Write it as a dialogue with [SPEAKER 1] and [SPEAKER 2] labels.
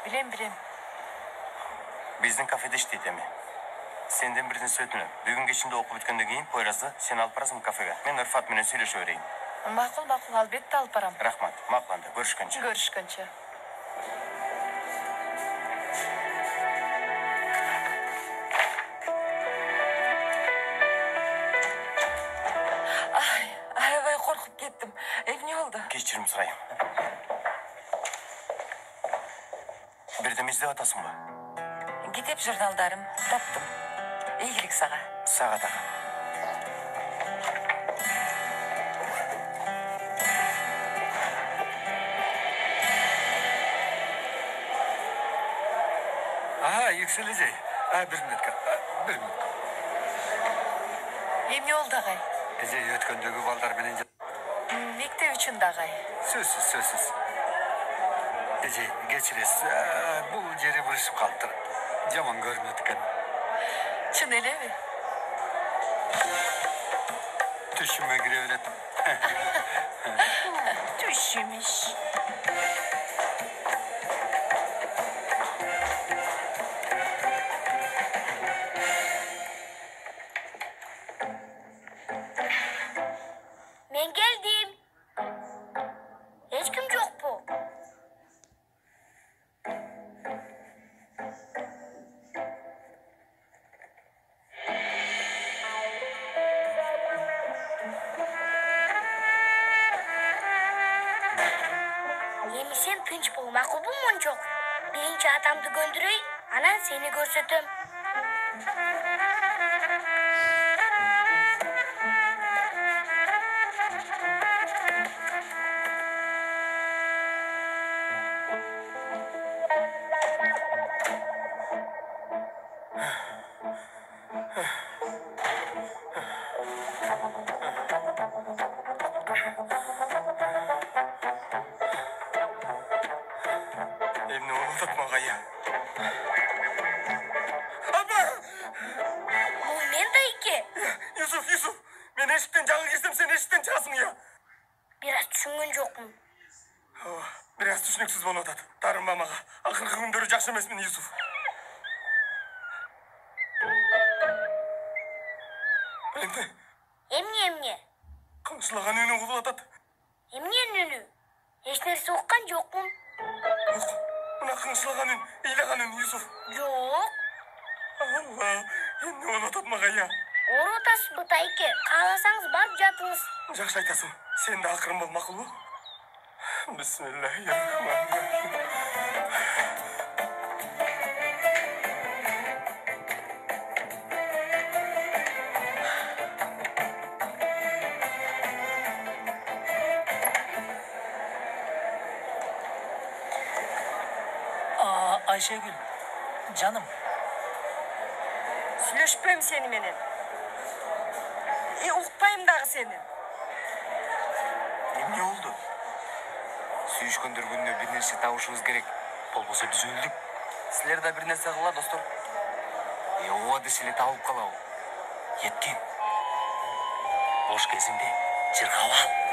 [SPEAKER 1] Bilem.
[SPEAKER 2] Биздин кафеде иштейт эми. Сенден бир нерсе өтүнөм. Бүгүн кечинде окуп бүткөндөн кийин Пойразды сен алып барасың кафеге. Мен Ырфат менен сүйлөшө берейин.
[SPEAKER 1] Макул, албетте алып барам.
[SPEAKER 2] Рахмат. Макуланда көрүшкөнчө.
[SPEAKER 1] Görüşкөнчө. Аябай коркуп кеттим. Эмне болду?
[SPEAKER 2] Кечирим сурайм. Бирдеме издеп атасыңбы?
[SPEAKER 1] Китеп журналдарым таптым. Ийгилик сага.
[SPEAKER 2] Сага дагы.
[SPEAKER 3] Yükselici. Bir minutка.
[SPEAKER 1] Эмне болду агай?
[SPEAKER 3] Ece ötkөндөгү балдар менен
[SPEAKER 1] Мектеп үчүн да агай.
[SPEAKER 3] сөзсүз. Ece geçiresiz. Bu jeri buruşup kalıptır. Жаман көрүнөт экен.
[SPEAKER 1] Чын элеби?
[SPEAKER 3] Түшүмө кире берет.
[SPEAKER 1] Түшүмүш.
[SPEAKER 4] Ben geldim. Hiç kim yok bu. Yemişsen tınç bul. Makul bulmun çok. Birinci adamdı göndüreyim. Anan seni görsötüm.
[SPEAKER 2] Эмне болуп атмак ая?
[SPEAKER 4] Bu men de iki.
[SPEAKER 2] Yusuf. Men eşikten жагы кирсем, sen eşikten чыгасың ya.
[SPEAKER 4] Biraz düşüngün jokмун.
[SPEAKER 2] Biraz түшүнүксүз болуп атат. Тарынма мага. Акыркы күндөрү жакшы эмесмин, Yusuf. Эмне?
[SPEAKER 4] Emne.
[SPEAKER 2] Кыңшылаган үнү кулуп атат.
[SPEAKER 4] Emne ünlü. Hiç neresi okkan jokмун.
[SPEAKER 2] Жок. Мына кыңшылаган үн, ыйлаган үн, Yusuf.
[SPEAKER 4] Yok.
[SPEAKER 2] Allah. Эмне болуп атат мага я?
[SPEAKER 4] Оротасы быта iki. Қаласаңыз барып жатыңыз.
[SPEAKER 2] Жакшы айтасың. Сен да акырын бол, макулбу? Бисмиллахиррахманиррахим.
[SPEAKER 5] Ayşegül, canım.
[SPEAKER 1] Сүйлөшпөйм сени менен. Укпайм дагы сени.
[SPEAKER 2] Эмне болду? Сүйүшкөндөр күнүнө бир нерсе табышыбыз керек. Болбосо биз өлдүк. Силер да бир нерсе кыла, достор. Ооба десе эле табылып калабы. Еткен. Бош кезиңде жыргап ал.